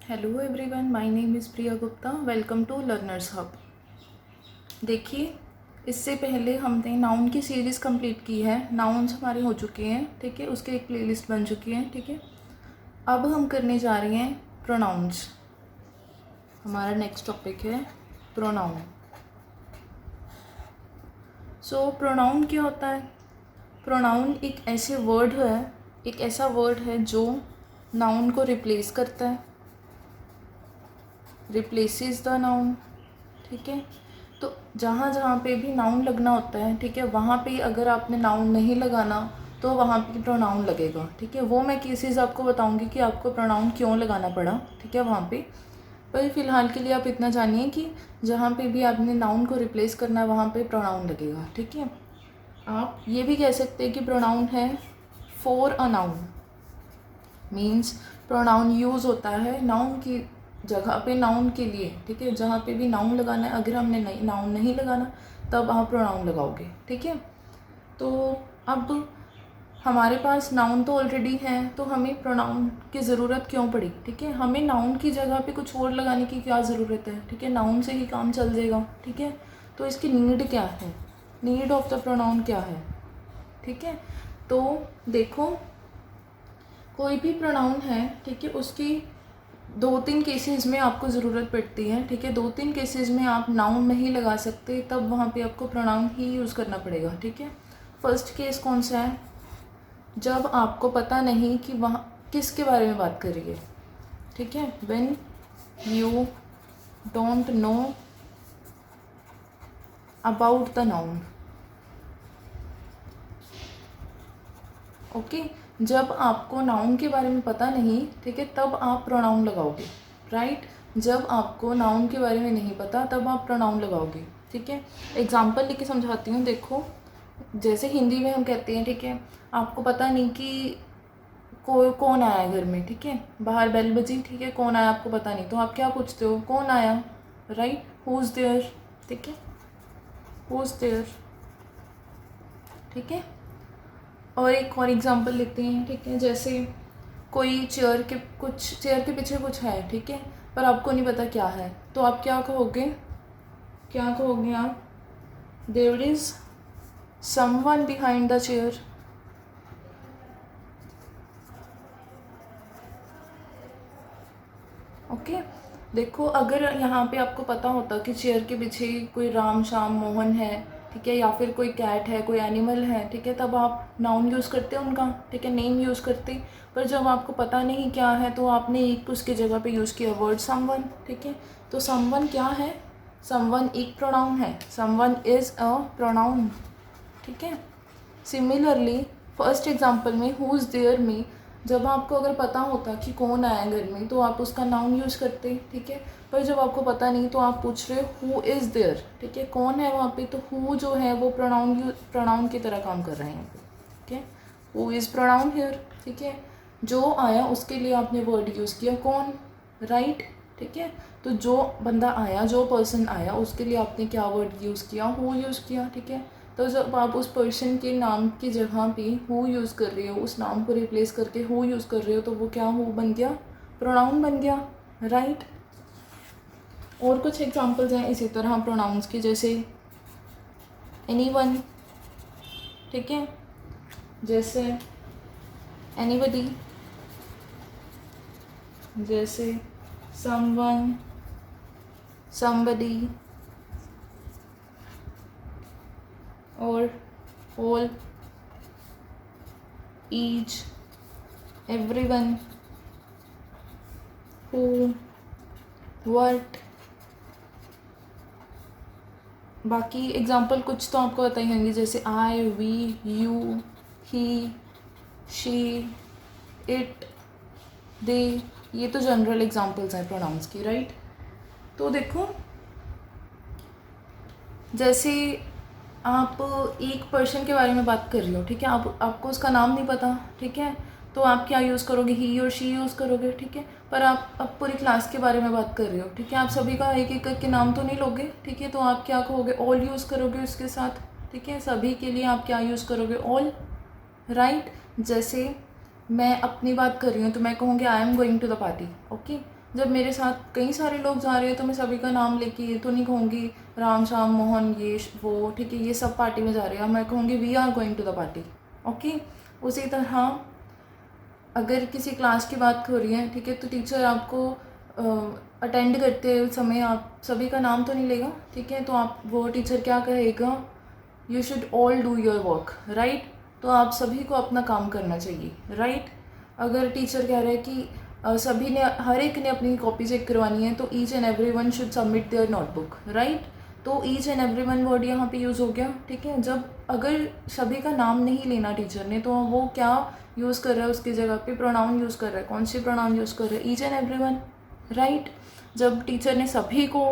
Hello everyone, my name is Priya Gupta. Welcome to learners hub. देखिए, इससे पहले हमने नाउन की सीरीज़ कंप्लीट की है। नाउन्स हमारे हो चुके हैं, ठीक है। उसके एक प्लेलिस्ट बन चुकी है, ठीक है। अब हम करने जा रहे हैं प्रोनाउंस। हमारा नेक्स्ट टॉपिक है प्रोनाउन। सो प्रोनाउन क्या होता है? प्रोनाउन एक ऐसे वर्ड है, एक ऐसा वर्ड है जो नाउन को रिप्लेस करता है, रिप्लेसेस द नाउन, ठीक है। तो जहाँ जहाँ पे भी नाउन लगना होता है, ठीक है, वहाँ पे अगर आपने नाउन नहीं लगाना तो वहाँ पे प्रोनाउन लगेगा, ठीक है। वो मैं केसेस आपको बताऊँगी कि आपको प्रोनाउन क्यों लगाना पड़ा, ठीक है, वहाँ पे। पर फ़िलहाल के लिए आप इतना जानिए कि जहाँ पे भी आपने नाउन को रिप्लेस करना है वहाँ पे प्रोनाउन लगेगा, ठीक है। आप ये भी कह सकते हैं कि प्रोनाउन है for a noun, means pronoun use होता है नाउन की जगह पे, नाउन के लिए, ठीक है। जहाँ पे भी नाउन लगाना है, अगर हमने नाउन नहीं लगाना तब आप प्रोनाउन लगाओगे, ठीक है। तो अब हमारे पास नाउन तो ऑलरेडी है, तो हमें प्रोनाउन की ज़रूरत क्यों पड़ी, ठीक है। हमें नाउन की जगह पे कुछ और लगाने की क्या ज़रूरत है, ठीक है। नाउन से ही काम चल जाएगा, ठीक है। तो इसकी नीड क्या है, नीड ऑफ द प्रोनाउन क्या है, ठीक है। तो देखो, कोई भी प्रोनाउन है, ठीक है, उसकी 2-3 केसेस में आपको ज़रूरत पड़ती है, ठीक है। 2-3 केसेस में आप नाउन नहीं लगा सकते, तब वहाँ पे आपको प्रोनाउन ही यूज़ करना पड़ेगा, ठीक है। फर्स्ट केस कौन सा है? जब आपको पता नहीं कि वहाँ किसके बारे में बात कर रही है, ठीक है। When you don't know about the noun, okay. जब आपको नाउन के बारे में पता नहीं, ठीक है, तब आप प्रोनाउन लगाओगे, राइट। जब आपको नाउन के बारे में नहीं पता तब आप प्रोनाउन लगाओगे, ठीक है। एग्जाम्पल लेके समझाती हूँ। देखो, जैसे हिंदी में हम कहते हैं, ठीक है, आपको पता नहीं कि कौन आया है घर में, ठीक है। बाहर बेल बजी, ठीक है, कौन आया आपको पता नहीं, तो आप क्या पूछते हो? कौन आया, राइट। हु इज़ देयर, ठीक है, हु इज़ देयर, ठीक है। और एक और एग्जांपल लेते हैं, ठीक है। जैसे कोई चेयर के पीछे कुछ है, ठीक है, पर आपको नहीं पता क्या है, तो आप क्या कहोगे? क्या कहोगे आप? There is someone behind the chair, okay. देखो, अगर यहाँ पे आपको पता होता कि चेयर के पीछे कोई राम श्याम मोहन है, ठीक है, या फिर कोई कैट है, कोई एनिमल है, ठीक है, तब आप नाउन यूज़ करते उनका, ठीक है, नेम यूज़ करते। पर जब आपको पता नहीं क्या है तो आपने एक उसकी जगह पे यूज़ किया वर्ड समवन, ठीक है। तो समवन क्या है? समवन एक प्रोनाउन है, समवन इज़ अ प्रोनाउन, ठीक है। सिमिलरली फर्स्ट एग्जांपल में हु इज़ देयर में जब आपको अगर पता होता कि कौन आया घर में तो आप उसका नाउन यूज़ करते, ठीक है। पर जब आपको पता नहीं तो आप पूछ रहे हो हु इज़ देयर, ठीक है, कौन है वहाँ पे, तो हु जो है वो प्रोनाउन की तरह काम कर रहे हैं यहाँ पे, ठीक है। हु इज़ प्रोनाउन हियर, ठीक है। जो आया उसके लिए आपने वर्ड यूज़ किया कौन, राइट, ठीक है। तो जो बंदा आया, जो पर्सन आया, उसके लिए आपने क्या वर्ड यूज़ किया? हु यूज़ किया, ठीक है। तो जब आप उस पर्सन के नाम की जगह पे हु यूज़ कर रहे हो, उस नाम को रिप्लेस करके हु यूज़ कर रहे हो, तो वो क्या हु बन गया? प्रोनाउन बन गया, राइट। और कुछ एग्जांपल्स हैं इसी तरह प्रोनाउंस के, जैसे एनीवन, ठीक है, जैसे एनीबडी, जैसे समवन, समबडी, और all, each, everyone, who, what. बाकी एग्जांपल कुछ तो आपको पता ही होंगे, जैसे I, we, you, he, she, it, they. ये तो जनरल एग्जांपल्स हैं प्रोनाउंस की, राइट। तो देखो, जैसे आप एक पर्सन के बारे में बात कर रही हो, ठीक है, आपको उसका नाम नहीं पता, ठीक है, तो आप क्या यूज़ करोगे? ही और शी यूज़ करोगे, ठीक है। पर आप अब पूरी क्लास के बारे में बात कर रहे हो, ठीक है, आप सभी का एक एक करके नाम तो नहीं लोगे, ठीक है, तो आप क्या कहोगे? ऑल यूज़ करोगे उसके साथ, ठीक है। सभी के लिए आप क्या यूज़ करोगे? All, right. जैसे मैं अपनी बात कर रही हूँ तो मैं कहूँगी I am going to the party, okay. जब मेरे साथ कई सारे लोग जा रहे हैं तो मैं सभी का नाम लेके ये तो नहीं कहूँगी राम श्याम मोहन ये वो, ठीक है, ये सब पार्टी में जा रहे हैं, मैं कहूँगी we are going to the party. Okay. उसी तरह अगर किसी क्लास की बात हो रही है, ठीक है, तो टीचर आपको अटेंड करते समय आप सभी का नाम तो नहीं लेगा, ठीक है, तो आप वो टीचर क्या कहेगा, you should all do your work, right. तो आप सभी को अपना काम करना चाहिए, राइट। अगर टीचर कह रहे हैं कि सभी ने, हर एक ने अपनी कॉपी चेक करवानी है, तो each and every one should submit their notebook, right. तो each and every one word यहाँ पे यूज़ हो गया, ठीक है। जब अगर सभी का नाम नहीं लेना टीचर ने, तो वो क्या यूज़ कर रहा है उसकी जगह पे, प्रोनाउन यूज़ कर रहा है। कौन सी प्रोनाउन यूज़ कर रहा है, each and every one, right. जब टीचर ने सभी को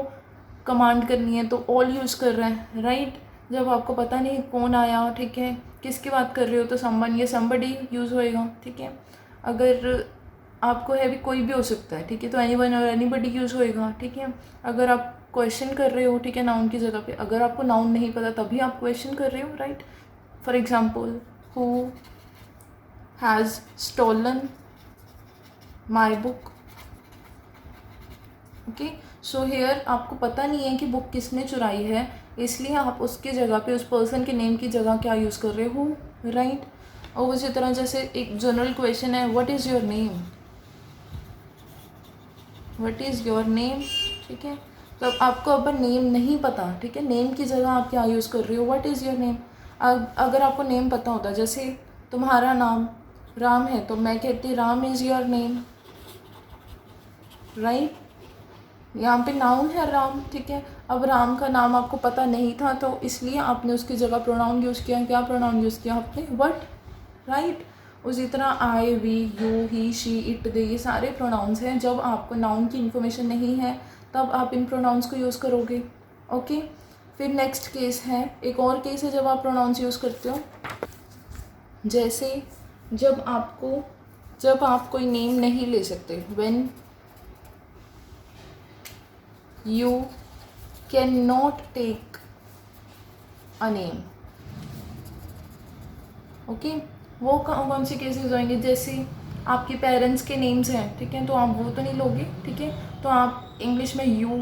कमांड करनी है तो ऑल यूज़ कर रहा है, राइट। जब आपको पता नहीं कौन आया, ठीक है, किसकी बात कर रहे हो, तो समवन या समबडी यूज़ होएगा, ठीक है। अगर आपको है भी, कोई भी हो सकता है, ठीक है, तो एनीवन और एनीबडी यूज़ होएगा, ठीक है। अगर आप क्वेश्चन कर रहे हो, ठीक है, नाउन की जगह पे, अगर आपको नाउन नहीं पता तभी आप क्वेश्चन कर रहे हो, right. For example, who has stolen my book. Okay. So here आपको पता नहीं है कि बुक किसने चुराई है, इसलिए आप उसकी जगह पे, उस पर्सन के नेम की जगह क्या यूज़ कर रहे हो, राइट। और उसी तरह जैसे एक जनरल क्वेश्चन है, what is your name, what is your name, ठीक है। तो आपको अगर नेम नहीं पता, ठीक है, नेम की जगह आप क्या यूज़ कर रहे हो, व्हाट इज़ योर नेम। अगर आपको नेम पता होता, जैसे तुम्हारा नाम राम है, तो मैं कहती Ram is your name, right. यहाँ पे नाउन है राम, ठीक है। अब राम का नाम आपको पता नहीं था, तो इसलिए आपने उसकी जगह प्रोनाउन यूज़ किया। क्या प्रोनाउन यूज़ किया आपने, व्हाट, राइट। उसी तरह I, we, you, he, she, it, they, ये सारे प्रोनाउंस हैं। जब आपको नाउन की इन्फॉर्मेशन नहीं है तब आप इन प्रोनाउंस को यूज़ करोगे, ओके। फिर नेक्स्ट केस है, एक और केस है जब आप प्रोनाउंस यूज़ करते हो, जैसे जब आप कोई नेम नहीं ले सकते, when you can not take a name, okay. वो कौन सी केसेस होंगे, जैसे आपके पेरेंट्स के नेम्स हैं, ठीक है, तो आप वो तो नहीं लोगे, ठीक है, तो आप इंग्लिश में यू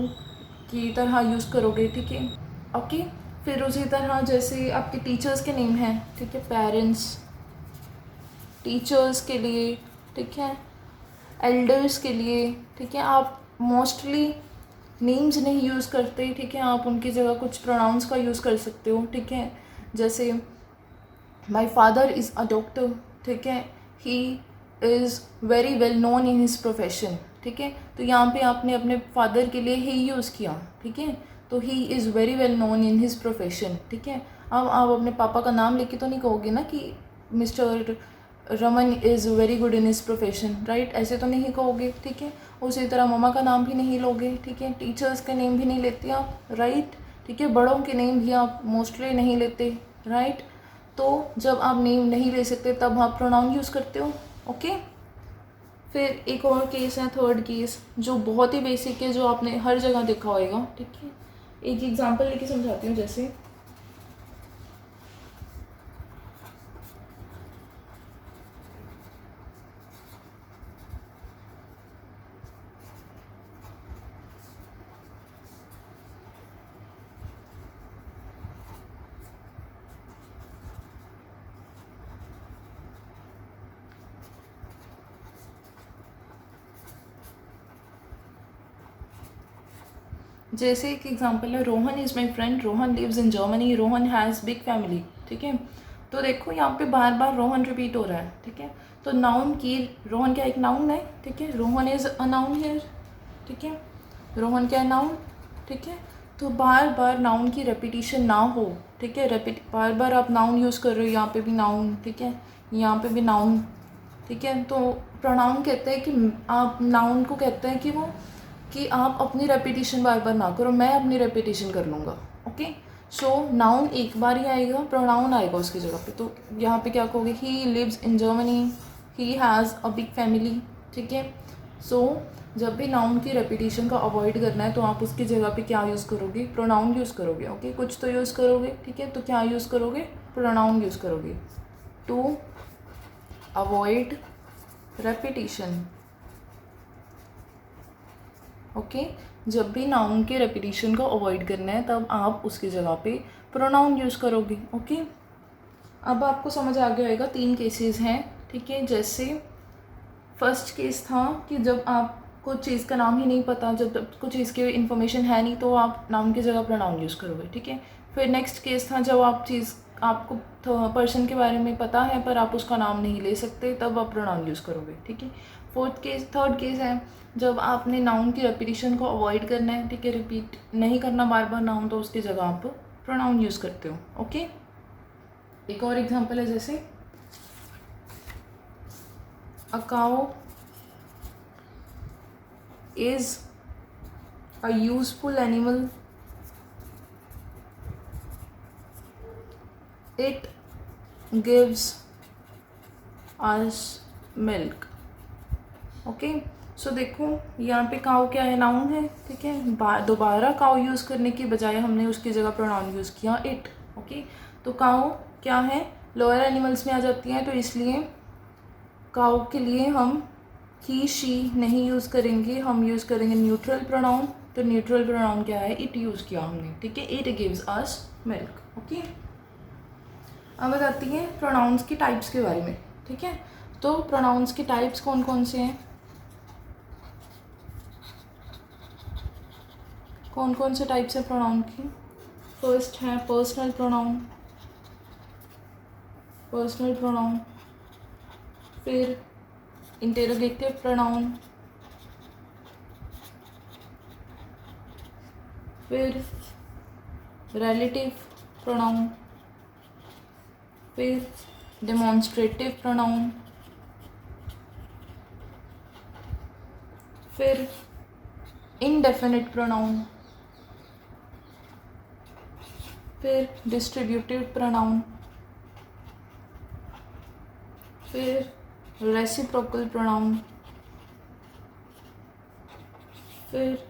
की तरह यूज़ करोगे, ठीक है, ओके। फिर उसी तरह जैसे आपके टीचर्स के नेम हैं, ठीक है, पेरेंट्स, टीचर्स के लिए, ठीक है, एल्डर्स के लिए, ठीक है, आप मोस्टली नेम्स नहीं यूज़ करते, ठीक है, आप उनकी जगह कुछ प्रोनाउंस का यूज़ कर सकते हो, ठीक है। जैसे my father is a doctor, ठीक है, he is very well known in his profession, ठीक है, तो यहाँ पे आपने अपने फादर के लिए ही यूज़ किया, ठीक है, तो he is very well known in his profession, ठीक है। अब आप अपने पापा का नाम लेके तो नहीं कहोगे ना कि mister Raman is very good in his profession, right, ऐसे तो नहीं कहोगे, ठीक है। उसी तरह मम्मा का नाम भी नहीं लोगे, ठीक है, टीचर्स के नेम भी नहीं लेते आप, राइट, ठीक है, बड़ों के नेम भी आप मोस्टली नहीं लेते, राइट। तो जब आप नेम नहीं ले सकते तब आप प्रोनाउन यूज़ करते हो, ओके। फिर एक और केस है, थर्ड केस, जो बहुत ही बेसिक है, जो आपने हर जगह देखा होगा, ठीक है। एक एग्जांपल लेके समझाती हूँ, जैसे जैसे एक एग्जांपल है, Rohan is my friend, Rohan lives in Germany, Rohan has big family, ठीक है। तो देखो यहाँ पे बार बार रोहन रिपीट हो रहा है, ठीक है, तो नाउन की, रोहन क्या एक नाउन है, ठीक है, Rohan is a noun here, ठीक है, रोहन क्या है, नाउन, ठीक है। तो बार बार नाउन की रेपिटिशन ना हो, ठीक है, बार बार आप नाउन यूज़ कर रहे हो, यहाँ पे भी नाउन, ठीक है, यहाँ पे भी नाउन, ठीक है। तो प्रोनाउन कहते हैं कि आप नाउन को कहते हैं कि आप अपनी रेपिटिशन बार बार ना करो, मैं अपनी रेपिटिशन कर लूँगा, ओके। सो नाउन एक बार ही आएगा, प्रोनाउन आएगा उसकी जगह पे। तो यहाँ पे क्या कहोगे, he lives in Germany, he has a big family, ठीक है। सो जब भी नाउन की रेपिटिशन का अवॉइड करना है तो आप उसकी जगह पे क्या यूज़ करोगे, प्रोनाउन यूज़ करोगे, ओके। कुछ तो यूज़ करोगे, ठीक है, तो क्या यूज़ करोगे, प्रोनाउन यूज़ करोगे टू अवॉइड रेपिटिशन, ओके। जब भी नाउन के रेपिटेशन को अवॉइड करना है तब आप उसकी जगह पे प्रोनाउन यूज़ करोगे। ओके, अब आपको समझ आ गया होगा 3 केसेस हैं, ठीक है। जैसे फर्स्ट केस था कि जब आपको चीज़ का नाम ही नहीं पता, जब आपको चीज़ की इन्फॉर्मेशन है नहीं, तो आप नाउन की जगह प्रोनाउन यूज़ करोगे, ठीक है। फिर नेक्स्ट केस था जब आपको पर्सन के बारे में पता है पर आप उसका नाम नहीं ले सकते, तब आप प्रोनाउन यूज़ करोगे, ठीक है। थर्ड केस है जब आपने नाउन की रेपिटेशन को अवॉइड करना है, ठीक है, रिपीट नहीं करना बार बार नाउन, तो उसकी जगह आप प्रोनाउन यूज़ करते हो। ओके, एक और एग्जांपल है, जैसे a cow is a useful animal, it gives us milk. Okay, so देखो यहाँ पे काउ क्या है, नाउन है, ठीक है। दोबारा काउ यूज़ करने की बजाय हमने उसकी जगह प्रोनाउन यूज़ किया इट। ओके, तो काउ क्या है, लोअर एनिमल्स में आ जाती हैं, तो इसलिए काउ के लिए हम ही शी नहीं यूज़ करेंगे, हम यूज़ करेंगे न्यूट्रल प्रोनाउन। तो न्यूट्रल प्रोनाउन क्या है, इट यूज़ किया हमने, ठीक है। It gives us milk. Okay, अब बताती हैं प्रोनाउंस की टाइप्स के बारे में, ठीक है। तो प्रोनाउंस की टाइप्स कौन कौन से हैं, कौन कौन से टाइप्स है प्रोनाउन की। फर्स्ट है पर्सनल प्रोनाउन, पर्सनल प्रोनाउन। फिर इंटेरोगेटिव प्रोनाउन, फिर रिलेटिव प्रोनाउन, फिर डेमोन्स्ट्रेटिव प्रोनाउन, फिर इंडेफिनिट प्रोनाउन, फिर डिस्ट्रीब्यूटिव प्रोनाउन, फिर रेसिप्रोकल प्रोनाउन, फिर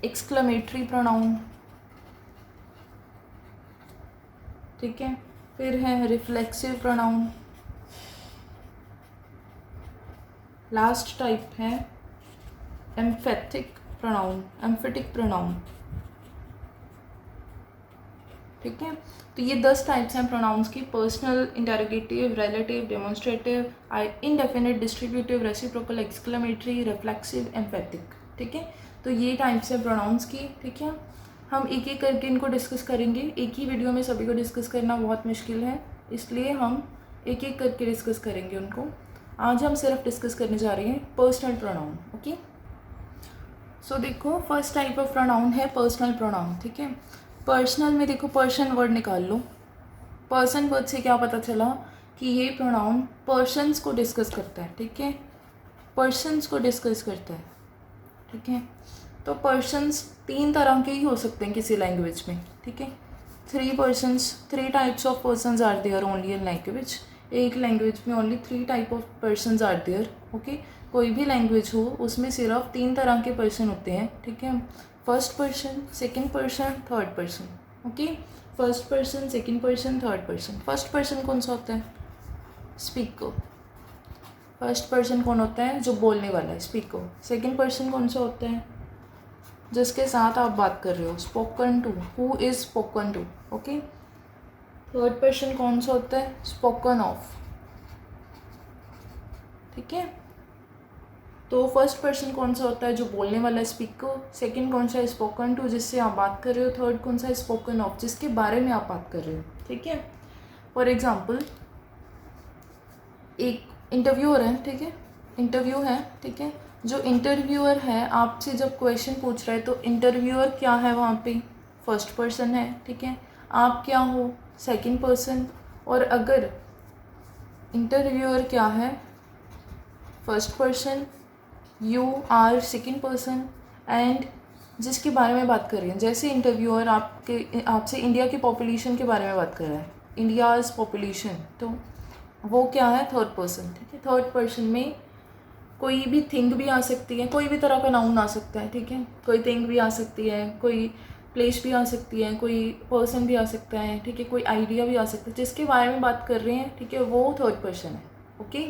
एक्सक्लेमेटरी प्रोनाउन, ठीक है। फिर है रिफ्लेक्सिव प्रोनाउन। लास्ट टाइप है एम्फेटिक प्रोनाउन, एम्फेटिक प्रोनाउन, ठीक है। तो ये 10 टाइप्स हैं प्रोनाउंस की, personal, interrogative, relative, demonstrative, indefinite, distributive, reciprocal, exclamatory, reflexive, emphatic, ठीक है। तो ये टाइप्स हैं प्रोनाउंस की, ठीक है। हम एक एक करके इनको डिस्कस करेंगे, एक ही वीडियो में सभी को डिस्कस करना बहुत मुश्किल है, इसलिए हम एक एक करके डिस्कस करेंगे उनको। आज हम सिर्फ डिस्कस करने जा रहे हैं पर्सनल प्रोनाउन। ओके, सो देखो फर्स्ट टाइप ऑफ प्रोनाउन है पर्सनल प्रोनाउन, ठीक है। पर्सनल में देखो पर्सन वर्ड निकाल लो। पर्सन वर्ड से क्या पता चला कि ये प्रोनाउन पर्सन्स को डिस्कस करता है, ठीक है, पर्सन्स को डिस्कस करता है, ठीक है। तो पर्सन्स 3 तरह के ही हो सकते हैं किसी लैंग्वेज में, ठीक है। 3 types of persons are there only in language. एक लैंग्वेज में only 3 type of persons are there. Okay, कोई भी लैंग्वेज हो उसमें सिर्फ 3 तरह के पर्सन होते हैं, ठीक है। First person, second person, third person. Okay, first person, second person, third person. First person कौन सा होता है, स्पीकर। फर्स्ट पर्सन कौन होता है, जो बोलने वाला है, स्पीकर। सेकंड पर्सन कौन सा होता है, जिसके साथ आप बात कर रहे हो, spoken to, who is spoken to. Okay, third person कौन सा होता है, स्पोकन ऑफ, ठीक है। तो फर्स्ट पर्सन कौन सा होता है, जो बोलने वाला है, स्पीकर। सेकंड कौन सा है, स्पोकन टू, जिससे आप बात कर रहे हो। थर्ड कौन सा है, स्पोकन ऑफ, जिसके बारे में आप बात कर रहे हो, ठीक है। फॉर एग्जाम्पल एक इंटरव्यूअर है, ठीक है, इंटरव्यू है, ठीक है। जो इंटरव्यूअर है आपसे जब क्वेश्चन पूछ रहा है तो इंटरव्यूअर क्या है वहाँ पे, फर्स्ट पर्सन है, ठीक है। आप क्या हो, सेकंड पर्सन। और अगर इंटरव्यूअर क्या है, first person, you are second person, and जिसके बारे में बात कर रही हैं, जैसे इंटरव्यूअर आपसे इंडिया की पॉपुलेशन के बारे में बात कर रहा है, इंडियाज़ पॉपुलेशन, तो वो क्या है, थर्ड पर्सन, ठीक है। थर्ड पर्सन में कोई भी थिंग भी आ सकती है, कोई भी तरह का नाउन आ सकता है, ठीक है। कोई थिंग भी आ सकती है, कोई प्लेस भी आ सकती है, कोई पर्सन भी आ सकता है, ठीक है, कोई आइडिया भी आ सकता है, जिसके बारे में बात कर रहे हैं, ठीक है, वो थर्ड पर्सन है। ओके,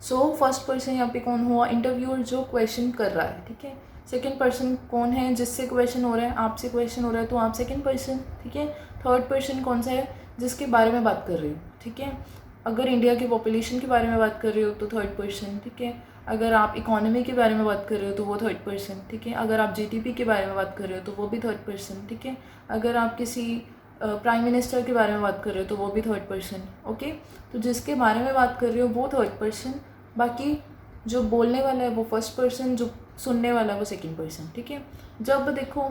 सो फर्स्ट पर्सन यहाँ पे कौन हुआ, इंटरव्यूअर जो क्वेश्चन कर रहा है, ठीक है। सेकंड पर्सन कौन है, जिससे क्वेश्चन हो रहा है, आपसे क्वेश्चन हो रहा है तो आप सेकंड पर्सन, ठीक है। थर्ड पर्सन कौन सा है, जिसके बारे में बात कर रही हो, ठीक है। अगर इंडिया की पॉपुलेशन के बारे में बात कर रहे हो तो थर्ड पर्सन, ठीक है। अगर आप इकोनॉमी के बारे में बात कर रहे हो तो वो थर्ड पर्सन, ठीक है। अगर आप जीडीपी के बारे में बात कर रहे हो तो वो भी थर्ड पर्सन, ठीक है। अगर आप किसी प्राइम मिनिस्टर के बारे में बात कर रहे हो तो वो भी थर्ड पर्सन, ओके। तो जिसके बारे में बात कर रहे हो वो थर्ड पर्सन, बाकी जो बोलने वाला है वो फर्स्ट पर्सन, जो सुनने वाला है वो सेकंड पर्सन, ठीक है। जब देखो,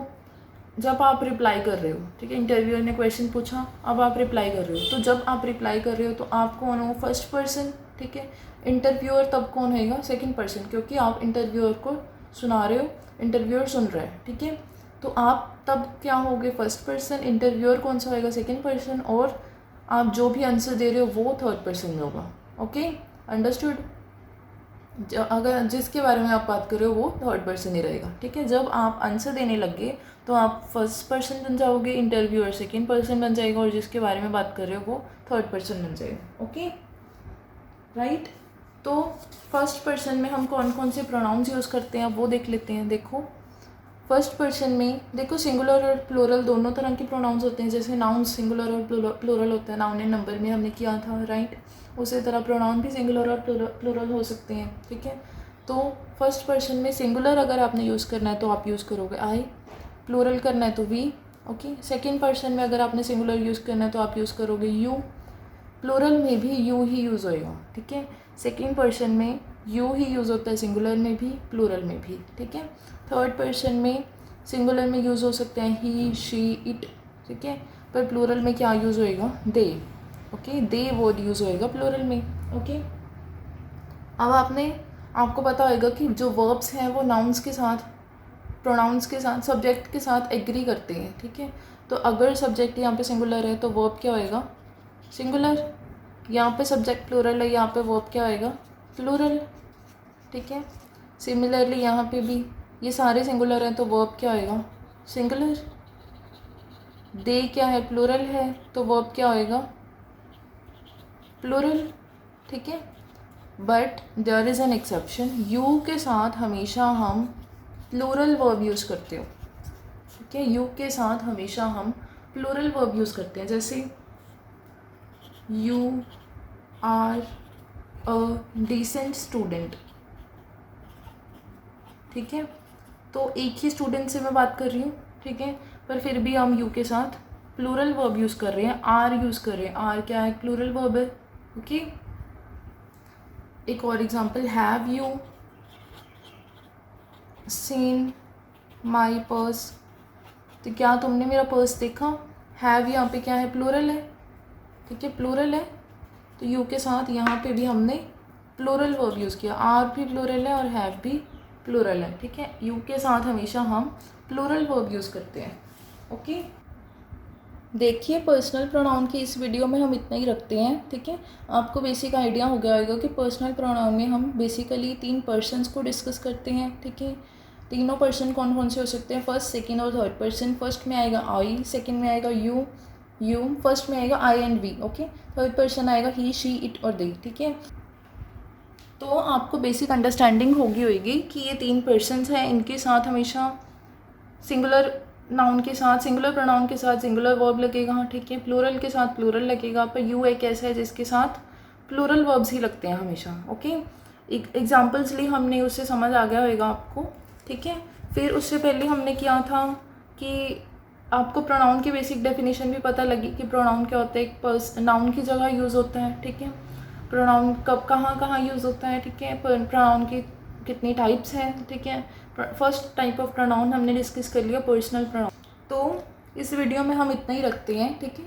जब आप रिप्लाई कर रहे हो, ठीक है, इंटरव्यूअर ने क्वेश्चन पूछा, अब आप रिप्लाई कर रहे हो, तो जब आप रिप्लाई कर रहे हो तो आप कौन हो, फर्स्ट पर्सन, ठीक है। इंटरव्यूअर तब कौन होएगा, सेकंड पर्सन, क्योंकि आप इंटरव्यूअर को सुना रहे हो, इंटरव्यूअर सुन रहा है, ठीक है। तो आप तब क्या होगे, फर्स्ट पर्सन, इंटरव्यूअर कौन सा होएगा, सेकंड पर्सन, और आप जो भी आंसर दे रहे हो वो थर्ड पर्सन में होगा, ओके, अंडरस्टूड। अगर जिसके बारे में आप बात कर रहे हो वो थर्ड पर्सन ही रहेगा, ठीक है। जब आप आंसर देने लगे तो आप फर्स्ट पर्सन बन जाओगे, इंटरव्यूअर सेकंड पर्सन बन जाएगा, और जिसके बारे में बात कर रहे हो वो थर्ड पर्सन बन जाएगा, ओके, राइट। तो फर्स्ट पर्सन में हम कौन कौन से प्रोनाउंस यूज़ करते हैं वो देख लेते हैं। देखो, फर्स्ट पर्सन में देखो सिंगुलर और प्लूरल दोनों तरह के प्रोनाउंस होते हैं। जैसे नाउन सिंगुलर और प्लूरल होता है, नाउन एंड नंबर में हमने किया था, राइट। उसी तरह प्रोनाउन भी सिंगुलर और प्लूरल हो सकते हैं, ठीक है। तो फर्स्ट पर्सन में सिंगुलर अगर आपने यूज़ करना है तो आप यूज़ करोगे आई, प्लूरल करना है तो वी, ओके। सेकेंड पर्सन में अगर आपने सिंगुलर यूज़ करना है तो आप यूज़ करोगे यू, प्लूरल में भी यू ही यूज़ होएगा, ठीक है। सेकेंड पर्सन में यू ही यूज़ होता है, सिंगुलर में भी प्लूरल में भी, ठीक है। थर्ड पर्सन में सिंगुलर में यूज़ हो सकते हैं ही, शी, इट, ठीक है। पर प्लूरल में क्या यूज़ होएगा, दे, ओके, दे वर्ड यूज़ होएगा प्लूरल में, ओके। अब आपको पता होएगा कि जो वर्ब्स हैं वो नाउन्स के साथ, प्रोनाउंस के साथ, सब्जेक्ट के साथ एग्री करते हैं, ठीक है। तो अगर सब्जेक्ट यहाँ पे सिंगुलर है तो वर्ब क्या होएगा, सिंगुलर। यहाँ पे सब्जेक्ट प्लूरल है, यहाँ पे वर्ब क्या होएगा, प्लूरल, ठीक है। सिमिलरली यहाँ पे भी ये सारे सिंगुलर हैं तो वर्ब क्या होएगा, सिंगुलर। दे क्या है, प्लूरल है, तो वर्ब क्या होएगा, प्लूरल, ठीक है। But there is an exception, you के साथ हमेशा हम प्लूरल वर्ब यूज़ करते हो, ठीक है। यू के साथ हमेशा हम प्लूरल वर्ब यूज़ करते हैं। जैसे you are a decent student, ठीक है। तो एक ही स्टूडेंट से मैं बात कर रही हूँ, ठीक है, पर फिर भी हम यू के साथ प्लूरल वर्ब यूज़ कर रहे हैं, आर यूज़ कर रहे हैं। आर क्या है, प्लूरल वर्ब है, ओके। एक और example, have you seen my purse, तो क्या तुमने मेरा पर्स देखा। हैव यहाँ पे क्या है, प्लूरल है, ठीक है, प्लूरल है। तो यू के साथ यहाँ पे भी हमने प्लूरल वर्ब यूज़ किया, आर भी प्लूरल है और हैव भी प्लूरल है, ठीक है। यू के साथ हमेशा हम प्लूरल वर्ब यूज़ करते हैं, ओके। देखिए, पर्सनल प्रोनाउन की इस वीडियो में हम इतना ही रखते हैं, ठीक है। आपको बेसिक आइडिया हो गया होगा कि पर्सनल प्रोनाउन में हम बेसिकली 3 पर्सन्स को डिस्कस करते हैं, ठीक है। तीनों पर्सन कौन कौन से हो सकते हैं, फर्स्ट, सेकंड और थर्ड पर्सन। फर्स्ट में आएगा आई, सेकंड में आएगा यू, फर्स्ट में आएगा I and we, okay. Third person आएगा ही, शी, इट और दे, ठीक है। तो आपको बेसिक अंडरस्टैंडिंग होगी कि ये 3 पर्सन्स हैं, इनके साथ हमेशा सिंगुलर नाउन के साथ, सिंगुलर प्रोनाउन के साथ सिंगुलर वर्ब लगेगा, ठीक है। प्लूरल के साथ प्लूरल लगेगा, पर यू एक ऐसा है जिसके साथ प्लूरल वर्ब्स ही लगते हैं हमेशा, ओके। एग्जाम्पल्स लिए हमने, उससे समझ आ गया होगा आपको, ठीक है। फिर उससे पहले हमने किया था कि आपको प्रोनाउन की बेसिक डेफिनेशन भी पता लगी कि प्रोनाउन क्या होता है, एक नाउन की जगह यूज़ होता है, ठीक है। प्रोनाउन कब कहाँ कहाँ यूज़ होता है, ठीक है। प्रोनाउन की कितनी टाइप्स हैं, ठीक है। फर्स्ट टाइप ऑफ प्रोनाउन हमने डिस्कस कर लिया, पर्सनल प्रोनाउन। तो इस वीडियो में हम इतना ही रखते हैं, ठीक है।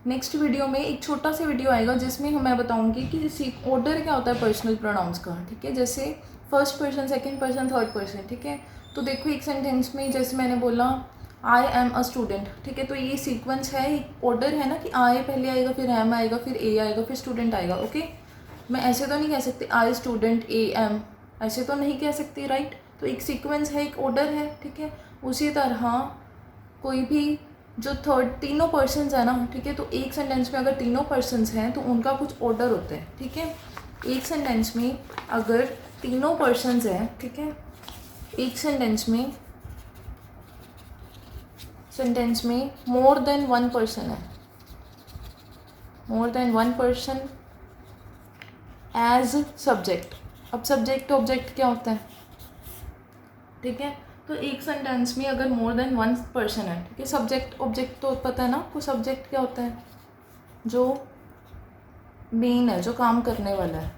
नेक्स्ट वीडियो में एक छोटा सा वीडियो आएगा जिसमें मैं बताऊंगी कि ऑर्डर क्या होता है पर्सनल प्रोनाउंस का, ठीक है। जैसे first person, second person, third person, ठीक है। तो देखो, एक सेंटेंस में जैसे मैंने बोला आई एम अ स्टूडेंट, ठीक है। तो ये सीक्वेंस है, ऑर्डर है ना, कि आई पहले आएगा, फिर एम आएगा, फिर ए आएगा, फिर स्टूडेंट आएगा, ओके। मैं ऐसे तो नहीं कह सकती आई स्टूडेंट ए एम, ऐसे तो नहीं कह सकती, राइट। तो एक सीक्वेंस है, एक ऑर्डर है, ठीक है। उसी तरह कोई भी जो तीनों पर्सन्स है ना, ठीक है। तो एक सेंटेंस में अगर तीनों पर्सन्स हैं तो उनका कुछ ऑर्डर होता है, ठीक है। एक सेंटेंस में अगर तीनों पर्सन्स हैं, ठीक है, एक सेंटेंस में मोर देन वन पर्सन है, more than one person as subject. अब सब्जेक्ट ऑब्जेक्ट क्या होता है, ठीक है। तो एक सेंटेंस में अगर मोर देन वन पर्सन है, ठीक है, सब्जेक्ट ऑब्जेक्ट तो पता है ना आपको। सब्जेक्ट क्या होता है, जो मेन है, जो काम करने वाला है,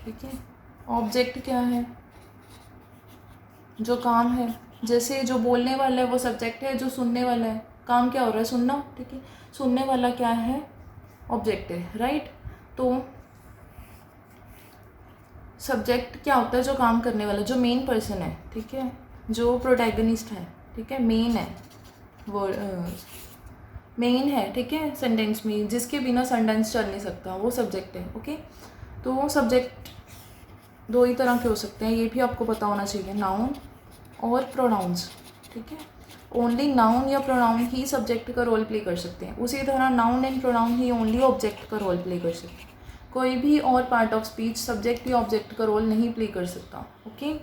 ठीक है। ऑब्जेक्ट क्या है, जो काम है। जैसे जो बोलने वाला है वो सब्जेक्ट है, जो सुनने वाला है, काम क्या हो रहा है, सुनना, ठीक है। सुनने वाला क्या है, ऑब्जेक्ट है, राइट। तो सब्जेक्ट क्या होता है, जो काम करने वाला, जो मेन पर्सन है, ठीक है, जो प्रोटैगनिस्ट है, ठीक है, मेन है, वो मेन है, ठीक है, सेंटेंस में, जिसके बिना सेंटेंस चल नहीं सकता, वो सब्जेक्ट है, ओके। तो सब्जेक्ट दो ही तरह के हो सकते हैं, ये भी आपको पता होना चाहिए, नाउन और प्रोनाउंस, ठीक है। ओनली नाउन या प्रोनाउन ही सब्जेक्ट का रोल प्ले कर सकते हैं, उसी तरह noun and pronoun he only object का रोल प्ले कर सकते हैं। कोई भी और पार्ट ऑफ स्पीच सब्जेक्ट या ऑब्जेक्ट का रोल नहीं प्ले कर सकता, ओके।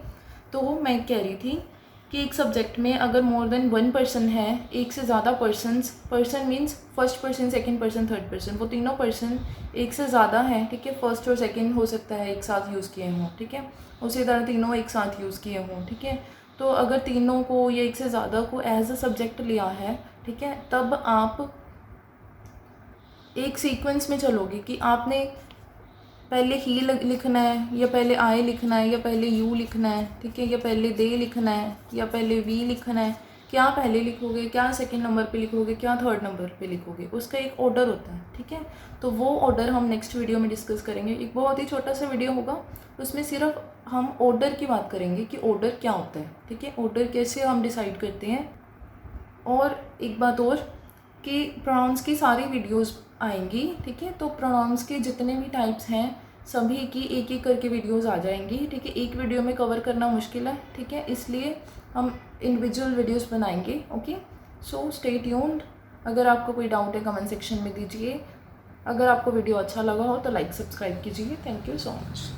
तो मैं कह रही थी कि एक सब्जेक्ट में अगर मोर देन वन पर्सन है, एक से ज़्यादा persons, person means first person, second person, third person, वो तीनों पर्सन एक से ज़्यादा हैं, ठीक है। फर्स्ट और सेकंड हो सकता है एक साथ यूज़ किए हों, ठीक है। उसी तरह तीनों एक साथ यूज़ किए हों, ठीक है। तो अगर तीनों को या एक से ज़्यादा को एज अ सब्जेक्ट लिया है, ठीक है, तब आप एक सीक्वेंस में चलोगे कि आपने पहले ही लिखना है, या पहले आई लिखना है, या पहले यू लिखना है, ठीक है, या पहले दे लिखना है, या पहले वी लिखना है। क्या पहले लिखोगे, क्या सेकंड नंबर पे लिखोगे, क्या थर्ड नंबर पे लिखोगे, उसका एक ऑर्डर होता है, ठीक है। तो वो ऑर्डर हम नेक्स्ट वीडियो में डिस्कस करेंगे। एक बहुत ही छोटा सा वीडियो होगा, उसमें सिर्फ हम ऑर्डर की बात करेंगे कि ऑर्डर क्या होता है, ठीक है, ऑर्डर कैसे हम डिसाइड करते हैं। और एक बात और कि प्रोनाउंस की सारी वीडियोस आएंगी, ठीक है। तो प्रोनाउंस के जितने भी टाइप्स हैं सभी की एक एक करके वीडियोस आ जाएंगी, ठीक है। एक वीडियो में कवर करना मुश्किल है, ठीक है, इसलिए हम इंडिविजुअल वीडियोस बनाएंगे, ओके। So stay tuned. अगर आपको कोई डाउट है कमेंट सेक्शन में दीजिए। अगर आपको वीडियो अच्छा लगा हो तो लाइक सब्सक्राइब कीजिए। Thank you so much.